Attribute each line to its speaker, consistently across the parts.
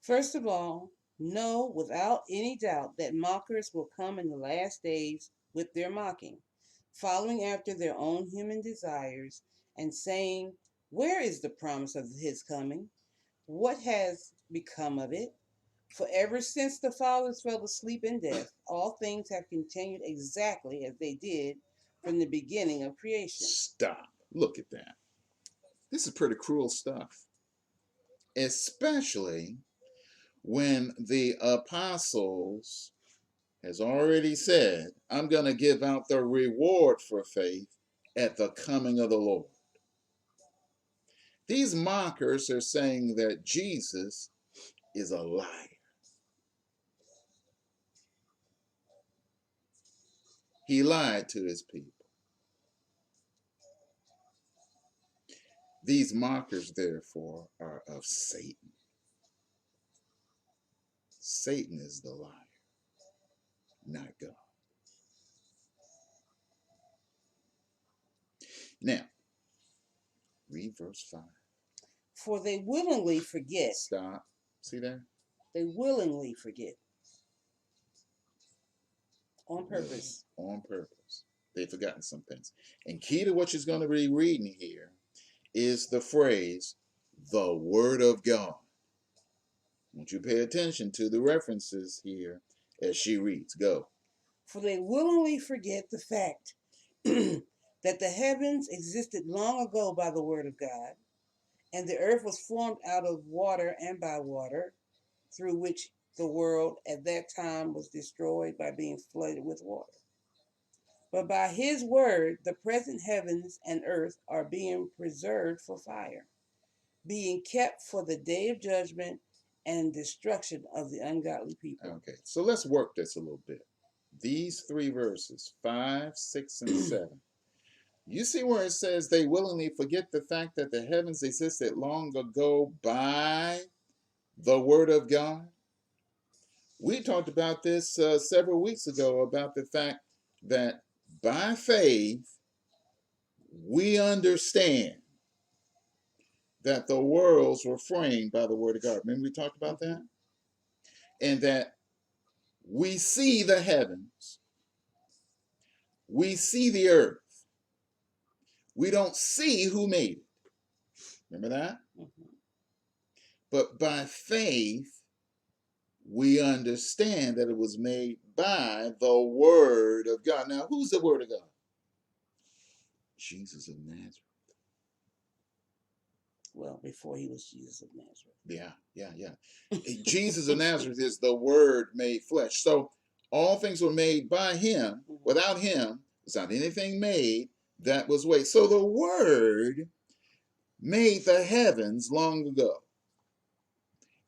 Speaker 1: First of all, know without any doubt that mockers will come in the last days with their mocking, following after their own human desires and saying, "Where is the promise of his coming? What has become of it?" For ever since the fathers fell asleep in death, all things have continued exactly as they did from the beginning of creation.
Speaker 2: Stop. Look at that. This is pretty cruel stuff, especially when the apostles has already said, I'm going to give out the reward for faith at the coming of the Lord. These mockers are saying that Jesus is a liar. He lied to his people. These mockers, therefore, are of Satan. Satan is the liar, not God. Now, read verse 5.
Speaker 1: For they willingly forget.
Speaker 2: Stop. See there?
Speaker 1: They willingly forget. On purpose.
Speaker 2: On purpose. They've forgotten some things. And key to what she's going to be reading here is the phrase, the Word of God. I want you to pay attention to the references here as she reads. Go.
Speaker 1: For they willingly forget the fact that the heavens existed long ago by the word of God, and the earth was formed out of water and by water, through which the world at that time was destroyed by being flooded with water. But by his word, the present heavens and earth are being preserved for fire, being kept for the day of judgment and destruction of the ungodly people.
Speaker 2: Okay, so let's work this a little bit. These three verses, 5, 6, and 7. You see where it says they willingly forget the fact that the heavens existed long ago by the Word of God? We talked about this several weeks ago about the fact that by faith we understand that the worlds were framed by the Word of God. Remember we talked about that? And that we see the heavens, we see the earth. We don't see who made it. Remember that?
Speaker 1: Mm-hmm.
Speaker 2: But by faith, we understand that it was made by the Word of God. Now, who's the Word of God? Jesus of Nazareth.
Speaker 1: Well, before he was Jesus of Nazareth.
Speaker 2: Yeah. Jesus of Nazareth is the Word made flesh. So all things were made by him. Without him, was not anything made that was made. So the Word made the heavens long ago.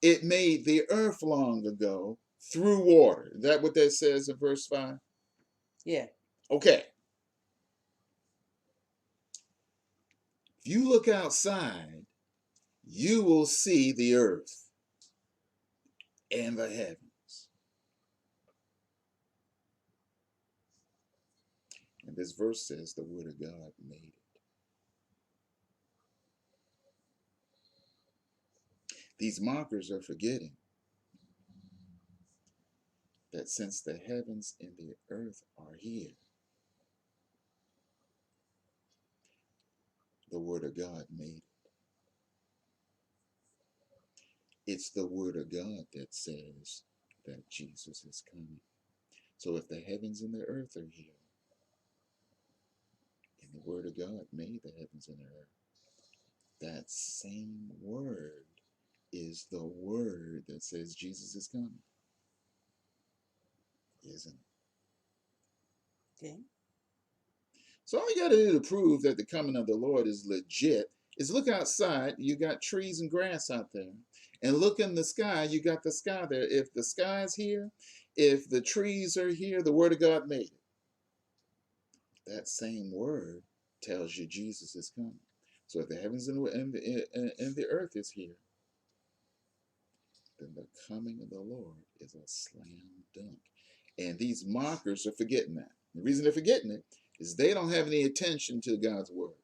Speaker 2: It made the earth long ago through water. Is that what that says in verse 5?
Speaker 1: Yeah.
Speaker 2: Okay. If you look outside, you will see the earth and the heavens. And this verse says the Word of God made it. These mockers are forgetting that since the heavens and the earth are here, the Word of God made it. It's the Word of God that says that Jesus is coming. So if the heavens and the earth are here, and the Word of God made the heavens and the earth, that same Word is the Word that says Jesus is coming. Isn't it?
Speaker 1: Okay.
Speaker 2: So all you got to do to prove that the coming of the Lord is legit is look outside. You got trees and grass out there. And look in the sky. You got the sky there. If the sky's here, if the trees are here, the Word of God made it. That same Word tells you Jesus is coming. So if the heavens and the earth is here, then the coming of the Lord is a slam dunk. And these mockers are forgetting that. The reason they're forgetting it is they don't have any attention to God's Word.